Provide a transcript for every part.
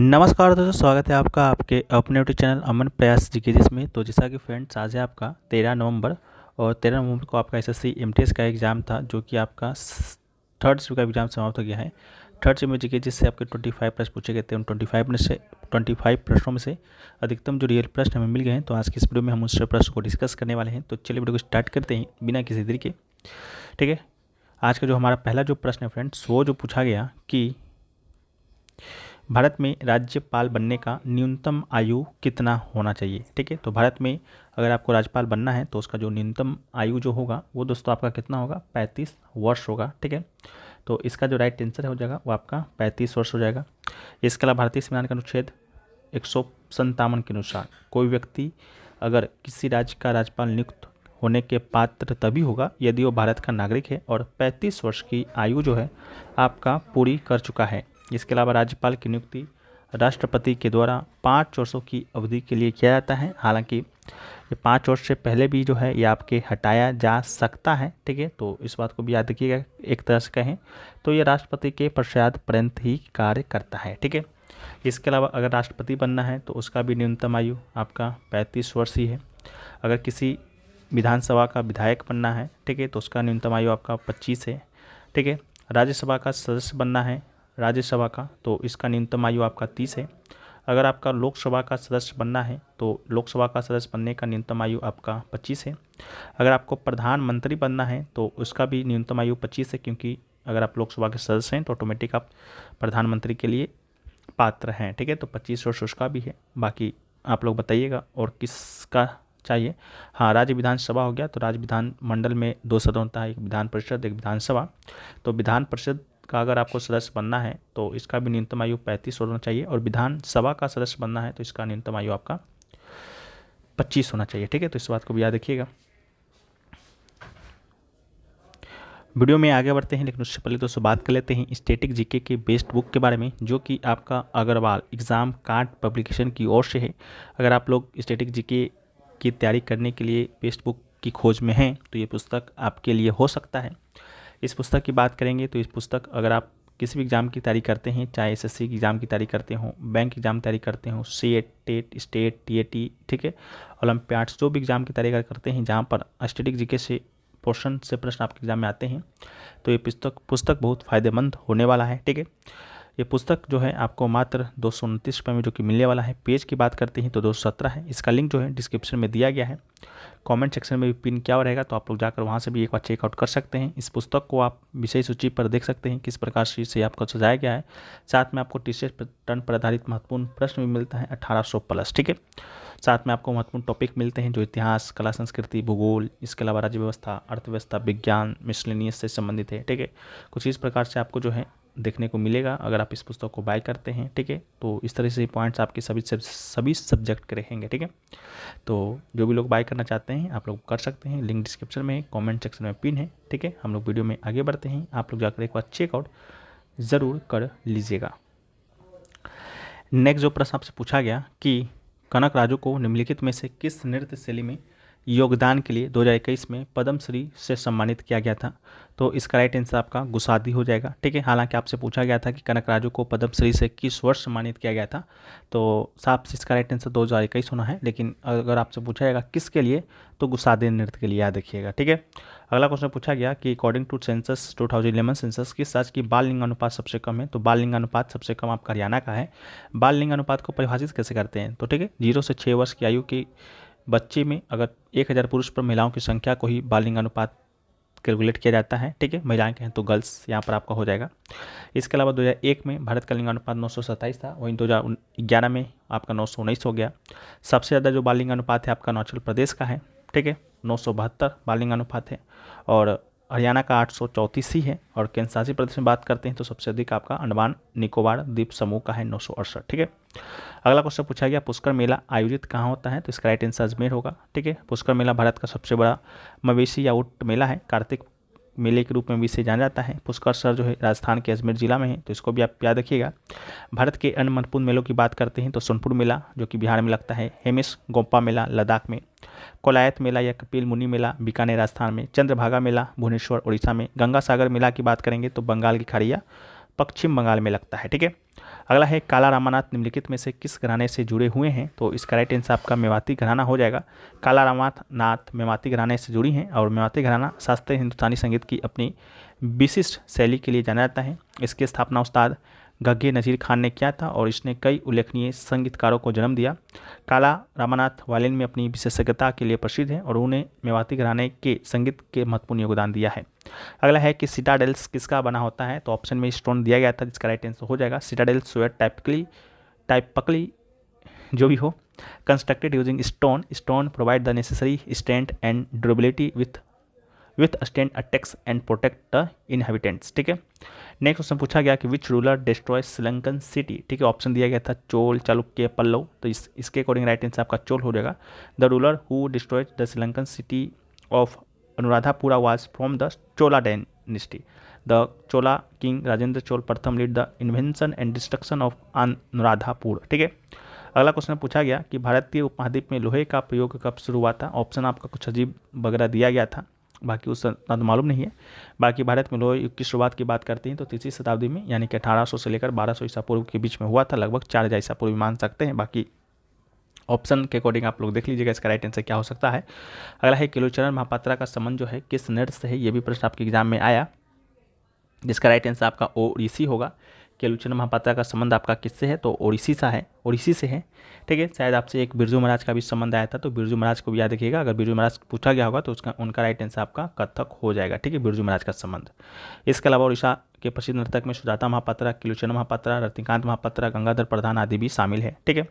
नमस्कार दोस्तों, स्वागत है आपका आपके अपने यूट्यूब चैनल अमन प्रयास जीके जिसमें। तो जैसा कि फ्रेंड्स, आज है आपका 13 नवंबर और 13 नवंबर को आपका एसएससी एमटीएस का एग्ज़ाम था, जो कि आपका थर्ड शिफ्ट का एग्ज़ाम समाप्त हो गया है। थर्ड शिफ्ट में जीके जिससे आपके 25 प्रश्न पूछे गए थे, उन 25 प्रश्नों में से अधिकतम जो रियल प्रश्न हमें मिल गए हैं। तो आज की इस वीडियो में हम उस प्रश्न को डिस्कस करने वाले हैं। तो चलिए वीडियो को स्टार्ट करते हैं बिना किसी देरी के। ठीक है, आज का जो हमारा पहला जो प्रश्न है फ्रेंड्स, वो जो पूछा गया कि भारत में राज्यपाल बनने का न्यूनतम आयु कितना होना चाहिए। ठीक है, तो भारत में अगर आपको राज्यपाल बनना है तो उसका जो न्यूनतम आयु जो होगा वो दोस्तों आपका कितना होगा, 35 वर्ष होगा। ठीक है, तो इसका जो राइट आंसर हो जाएगा वो आपका 35 वर्ष हो जाएगा। इसके अलावा भारतीय संविधान का अनुच्छेद 157 के अनुसार कोई व्यक्ति अगर किसी राज्य का राज्यपाल नियुक्त होने के पात्र तभी होगा यदि वो भारत का नागरिक है और 35 वर्ष की आयु जो है आपका पूरी कर चुका है। इसके अलावा राज्यपाल की नियुक्ति राष्ट्रपति के द्वारा 5 वर्षों की अवधि के लिए किया जाता है। हालांकि ये 5 वर्ष से पहले भी जो है ये आपके हटाया जा सकता है। ठीक है, तो इस बात को भी याद रखिएगा। एक तरह से कहें तो ये राष्ट्रपति के पश्चात पर्यंत ही कार्य करता है। ठीक है, इसके अलावा अगर राष्ट्रपति बनना है तो उसका भी न्यूनतम आयु आपका 35 वर्ष ही है। अगर किसी विधानसभा का विधायक बनना है, ठीक है, तो उसका न्यूनतम आयु आपका 25 है। ठीक है, राज्यसभा का सदस्य बनना है राज्यसभा का, तो इसका न्यूनतम आयु आपका 30 है। अगर आपका लोकसभा का सदस्य बनना है तो लोकसभा का सदस्य बनने का न्यूनतम आयु आपका 25 है। अगर आपको प्रधानमंत्री बनना है तो उसका भी न्यूनतम आयु 25 है, क्योंकि अगर आप लोकसभा के सदस्य हैं तो ऑटोमेटिक आप प्रधानमंत्री के लिए पात्र हैं। ठीक है, तो 25 वर्ष उसका भी है। बाकी आप लोग बताइएगा और किसका चाहिए। हाँ, राज्य विधानसभा हो गया तो राज्य विधान मंडल में 2 सदन होता है, एक विधान परिषद एक विधानसभा। तो विधान परिषद का अगर आपको सदस्य बनना है तो इसका भी न्यूनतम आयु 35 होना चाहिए और विधानसभा का सदस्य बनना है तो इसका न्यूनतम आयु आपका 25 होना चाहिए। ठीक है, तो इस बात को भी याद रखिएगा। वीडियो में आगे बढ़ते हैं, लेकिन उससे पहले दोस्तों बात कर लेते हैं स्टैटिक जीके के बेस्ट बुक के बारे में, जो कि आपका अग्रवाल एग्ज़ाम कार्ड पब्लिकेशन की ओर से है। अगर आप लोग स्टैटिक जीके की तैयारी करने के लिए बेस्ट बुक की खोज में हैं तो ये पुस्तक आपके लिए हो सकता है। इस पुस्तक की बात करेंगे तो इस पुस्तक अगर आप किसी भी एग्ज़ाम की तैयारी करते हैं, चाहे एसएससी की एग्ज़ाम की तैयारी करते हो, बैंक एग्ज़ाम की तैयारी करते हो, सीएट टेट स्टेट टीएटी, ठीक है, ओलंपियाड्स, जो भी एग्ज़ाम की तैयारी करते हैं जहाँ पर स्टैटिक जीके से पोर्शन से प्रश्न आपके एग्जाम में आते हैं, तो ये पुस्तक बहुत फ़ायदेमंद होने वाला है। ठीक है, ये पुस्तक जो है आपको मात्र 229 रुपये में जो कि मिलने वाला है। पेज की बात करते हैं तो 217 है। इसका लिंक जो है डिस्क्रिप्शन में दिया गया है, कमेंट सेक्शन में भी पिन किया हुआ रहेगा, तो आप लोग जाकर वहाँ से भी एक बार चेकआउट कर सकते हैं। इस पुस्तक को आप विषय सूची पर देख सकते हैं किस प्रकार से इसे आपको सजाया गया है। साथ में आपको टीचर पैटर्न पर आधारित महत्वपूर्ण प्रश्न भी मिलता है 1800 प्लस। ठीक है, साथ में आपको महत्वपूर्ण टॉपिक मिलते हैं जो इतिहास, कला, संस्कृति, भूगोल, इसके अलावा राज्य व्यवस्था, अर्थव्यवस्था, विज्ञान, मिसलेनियस से संबंधित है। ठीक है, कुछ इस प्रकार से आपको जो है देखने को मिलेगा अगर आप इस पुस्तक को बाय करते हैं। ठीक है, तो इस तरह से पॉइंट्स आपके सभी सब्जेक्ट के रहेंगे। ठीक है, तो जो भी लोग बाय करना चाहते हैं आप लोग कर सकते हैं, लिंक डिस्क्रिप्शन में, कमेंट सेक्शन में पिन है। ठीक है, हम लोग वीडियो में आगे बढ़ते हैं, आप लोग जाकर एक बार चेकआउट ज़रूर कर लीजिएगा। नेक्स्ट जो प्रश्न आपसे पूछा गया कि कनक राजू को निम्नलिखित में से किस नृत्य शैली में योगदान के लिए 2021 में पद्मश्री से सम्मानित किया गया था। तो इसका राइट आंसर आपका गुसादी हो जाएगा। ठीक है, हालांकि आपसे पूछा गया था कि कनक राजू को पद्मश्री से किस वर्ष सम्मानित किया गया था, तो साफ से इसका राइट आंसर 2021 होना है। लेकिन अगर आपसे पूछा जाएगा किसके लिए, तो गुसादी नृत्य के लिए याद रखिएगा। ठीक है, अगला क्वेश्चन पूछा गया कि अकॉर्डिंग टू सेंसस 2011 सेंसस किस राज्य की बाल लिंग अनुपात सबसे कम है। तो बाल लिंग अनुपात सबसे कम आपका हरियाणा का है। बाल लिंग अनुपात को परिभाषित कैसे करते हैं, तो ठीक है, 0 से 6 वर्ष की आयु की बच्चे में अगर 1000 पुरुष पर महिलाओं की संख्या को ही बाल लिंग अनुपात कैलकुलेट किया जाता है। ठीक है, महिलाएं कहें तो गर्ल्स यहाँ पर आपका हो जाएगा। इसके अलावा 2001 में भारत का लिंग अनुपात 927 था, वहीं 2011 में आपका 919 हो गया। सबसे ज़्यादा जो बाल लिंग अनुपात है आपका अरुणाचल प्रदेश का है। ठीक है, 972 बाल लिंग अनुपात है और हरियाणा का 834 ही है। और केंद्र शासित प्रदेश में बात करते हैं तो सबसे अधिक आपका अंडमान निकोबार द्वीप समूह का है 968। ठीक है, अगला क्वेश्चन पूछा गया पुष्कर मेला आयोजित कहाँ होता है। तो इसका राइट आंसर अजमेर होगा। ठीक है, पुष्कर मेला भारत का सबसे बड़ा मवेशी या ऊंट मेला है, कार्तिक मेले के रूप में भी इसे जाना जाता है। पुष्कर शहर जो है राजस्थान के अजमेर जिला में है, तो इसको भी आप याद रखिएगा। भारत के अन्य महत्वपूर्ण मेलों की बात करते हैं तो सोनपुर मेला जो कि बिहार में लगता है, हेमिस गोम्पा मेला लद्दाख में, कोलायत मेला या कपिल मुनि मेला बीकानेर राजस्थान में, चंद्रभागा मेला भुवनेश्वर उड़ीसा में, गंगा सागर मेला की बात करेंगे तो बंगाल की खाड़िया पश्चिम बंगाल में लगता है। ठीक है, अगला है काला रामानाथ निम्नलिखित में से किस घराने से जुड़े हुए हैं, तो इसका राइट आंसर आपका मेवाती घराना हो जाएगा। काला रामानाथ मेवाती घराने से जुड़ी हैं और मेवाती घराना शास्त्रीय हिंदुस्तानी संगीत की अपनी विशिष्ट शैली के लिए जाना जाता है। इसकी स्थापना उस्ताद गग्गे नज़ीर खान ने किया था और इसने कई उल्लेखनीय संगीतकारों को जन्म दिया। काला रामानाथ वायलिन में अपनी विशेषज्ञता के लिए प्रसिद्ध है और उन्हें मेवाती घराने के संगीत के महत्वपूर्ण योगदान दिया है। अगला है कि सिटाडेल्स किसका बना होता है, तो ऑप्शन में स्टोन दिया गया था जिसका राइट आंसर हो जाएगा सिटाडेल स्वेट टाइपकली जो भी हो constructed using stone provide the necessary strength and durability with stand attacks and protect the inhabitants. ठीक है, नेक्स्ट क्वेश्चन पूछा गया कि which ruler destroy Sri Lankan city. ठीक है, ऑप्शन दिया गया था चोल, चालुक्य, पल्लव, तो इसके अकॉर्डिंग राइट आंसर आपका चोल हो जाएगा। The ruler who destroyed the Sri Lankan city of Anuradhapura was from the Chola dynasty. The Chola king Rajendra Chola प्रथम led the invention and destruction of Anuradhapur. ठीक है, अगला क्वेश्चन पूछा गया कि भारतीय उपमहाद्वीप में लोहे का प्रयोग कब शुरू हुआ था। ऑप्शन आपका कुछ अजीब वगैरह दिया गया था, बाकी उससे तो मालूम नहीं है। बाकी भारत में लोहे युग की शुरुआत की बात करते हैं तो 3वीं शताब्दी में यानी कि 1800 से लेकर 1200 ईसा पूर्व के बीच में हुआ था, लगभग 4000 ईसा पूर्व मान सकते हैं। बाकी ऑप्शन के अकॉर्डिंग आप लोग देख लीजिएगा इसका राइट आंसर क्या हो सकता है। अगला है केलुचरण महापात्रा का संबंध जो है किस नृत्य से है, ये भी प्रश्न आपके एग्जाम में आया, जिसका राइट आंसर आपका ओडिसी होगा। केलुचरण महापात्रा का संबंध आपका किससे है, तो ओडिसी से है। ठीक है, शायद आपसे एक बिरजू महाराज का भी संबंध आया था, तो बिरजू महाराज को भी याद रखिएगा। अगर बिरजू महाराज पूछा गया होगा तो उनका राइट आंसर आपका कथक हो जाएगा। ठीक है, बिरजू महाराज का संबंध। इसके अलावा उड़ीसा के प्रसिद्ध नर्तक में सुजाता महापात्रा, केलुचरण महापात्रा, रजनीकांत महापात्रा, गंगाधर प्रधान आदि भी शामिल है। ठीक है,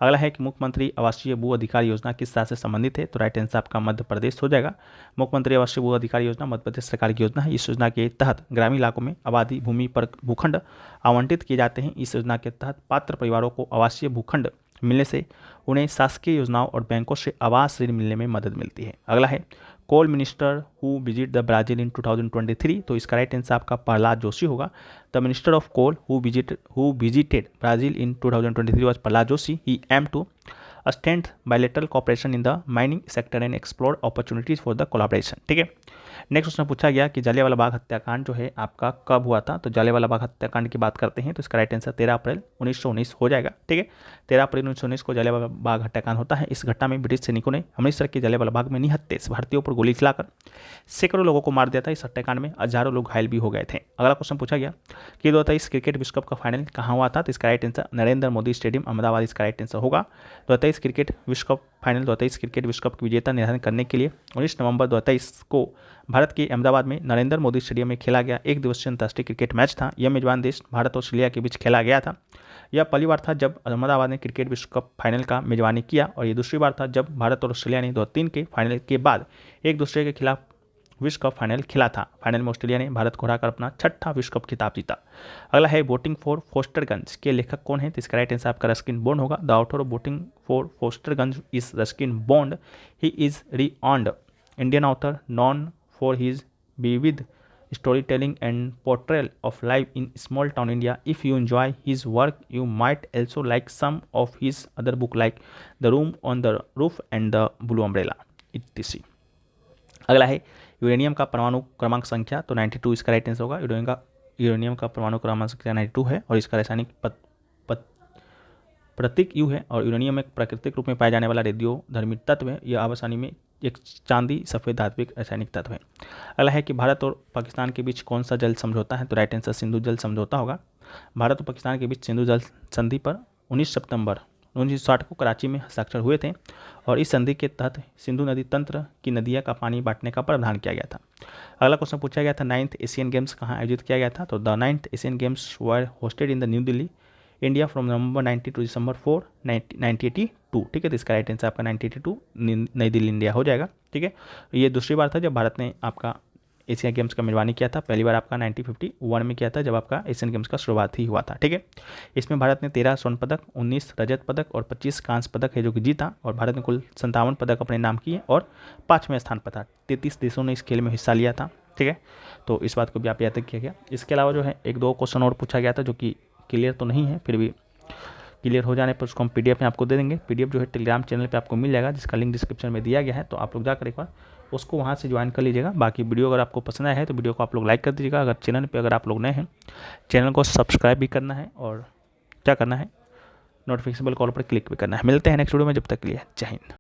अगला है कि मुख्यमंत्री आवासीय भू अधिकार योजना किस साल से संबंधित है, तो राइट आंसर आपका मध्य प्रदेश हो जाएगा। मुख्यमंत्री आवासीय भू अधिकार योजना मध्य प्रदेश सरकार की योजना है। इस योजना के तहत ग्रामीण इलाकों में आबादी भूमि पर भूखंड आवंटित किए जाते हैं। इस योजना के तहत पात्र परिवारों को आवासीय भूखंड मिलने से उन्हें शासकीय योजनाओं और बैंकों से आवास ऋण मिलने में मदद मिलती है। अगला है coal minister who visit the Brazil in 2023, तो इसका राइट आंसर आपका प्रहलाद जोशी होगा। The minister of coal who visited Brazil in 2023 was Prahlad Joshi. He aim to strength bilateral cooperation in the mining sector and explore opportunities for the collaboration. ठीक है, next question पूछा गया कि जलियांवाला बाग हत्याकांड जो है आपका कब हुआ था, तो जलियांवाला बाग हत्याकांड की बात करते हैं तो इसका राइट आंसर 13 अप्रैल 1919 हो जाएगा। ठीक है, 13 अप्रैल 1919 को जलियांवाला बाग हत्याकांड होता है। इस घटना में ब्रिटिश सैनिकों ने अमृतसर के जलियांवाला बाग में निहत्थे भारतीयों पर गोली चलाकर सैकड़ों लोगों को मार दिया था। इस हत्याकांड में हजारों लोग घायल भी हो गए थे। अगला क्वेश्चन पूछा गया कि 2023 क्रिकेट विश्व कप का फाइनल कहाँ हुआ था, तो इसका right answer Narendra Modi stadium Ahmedabad इसका राइट आंसर होगा। 2023 क्रिकेट विश्व कप फाइनल 2023 क्रिकेट विश्व कप की विजेता निर्धारण करने के लिए 19 नवंबर 2023 को भारत के अहमदाबाद में नरेंद्र मोदी स्टेडियम में खेला गया एक दिवसीय अंतर्राष्ट्रीय क्रिकेट मैच था। यह मेजबान देश भारत और ऑस्ट्रेलिया के बीच खेला गया था। यह पहली बार था जब अहमदाबाद ने क्रिकेट विश्व कप फाइनल का मेजबानी किया और ये दूसरी बार था जब भारत और ऑस्ट्रेलिया ने 2003 के फाइनल के बाद एक दूसरे के खिलाफ विश्व कप फाइनल खेला था। फाइनल में ऑस्ट्रेलिया ने भारत को हराकर अपना 6ठा विश्व कप खिताब जीता। अगला है वोटिंग फॉर फोस्टरगंज के लेखक कौन है, तो इसका राइट आंसर आपका रस्किन बॉन्ड होगा। The author of voting for Fosterganj is Ruskin Bond. He is renowned Indian author known for his विविध storytelling and portrayal of life in small town India. If you enjoy his work, you might also like some of his other book like The Room on the Roof and The Blue Umbrella etc. अगला है uranium का परमाणु क्रमांक संख्या, तो 92 इसका right answer होगा। Uranium का परमाणु क्रमांक संख्या 92 है और इसका रासायनिक प्रतीक यू है और यूरेनियम एक प्राकृतिक रूप में पाया जाने वाला रेडियोधर्मी तत्व है। यह आवासानी में एक चांदी सफ़ेद धात्विक रासायनिक तत्व है। अगला है कि भारत और पाकिस्तान के बीच कौन सा जल समझौता है, तो राइट आंसर सिंधु जल समझौता होगा। भारत और पाकिस्तान के बीच सिंधु जल संधि पर 19 सितंबर 1960 को कराची में हस्ताक्षर हुए थे और इस संधि के तहत सिंधु नदी तंत्र की नदियाँ का पानी बांटने का प्रावधान किया गया था। अगला क्वेश्चन पूछा गया था 9th एशियन गेम्स कहाँ आयोजित किया गया था, तो the 9th Asian games were hosted in the new Delhi India from November 90 to December 4 1982। ठीक है, तो इसका राइट आंसर आपका 1982 नई दिल्ली इंडिया हो जाएगा। ठीक है, ये दूसरी बार था जब भारत ने आपका एशिया गेम्स का मेजबानी किया था। पहली बार आपका 1951 में किया था जब आपका एशियन गेम्स का शुरुआत ही हुआ था। ठीक है, इसमें भारत ने 13 स्वर्ण पदक, 19 रजत पदक और 25 कांस्य पदक है जो कि जीता और भारत ने कुल 57 पदक अपने नाम किए और 5वें स्थान पर था। 33 देशों ने इस खेल में हिस्सा लिया था। ठीक है, तो इस बात को भी आप याद किया गया। इसके अलावा जो है 1-2 क्वेश्चन और पूछा गया था जो कि क्लियर तो नहीं है, फिर भी क्लियर हो जाने पर उसको हम पीडीएफ में आपको दे देंगे। पीडीएफ जो है टेलीग्राम चैनल पे आपको मिल जाएगा जिसका लिंक डिस्क्रिप्शन में दिया गया है, तो आप लोग जाकर एक बार उसको वहाँ से ज्वाइन कर लीजिएगा। बाकी वीडियो अगर आपको पसंद आया है तो वीडियो को आप लोग लाइक कर दीजिएगा। अगर चैनल पे अगर आप लोग नए हैं, चैनल को सब्सक्राइब भी करना है और क्या करना है, नोटिफिकेशन बेल कॉल पर क्लिक भी करना है। मिलते हैं नेक्स्ट वीडियो में, जब तक के लिए जय हिंद।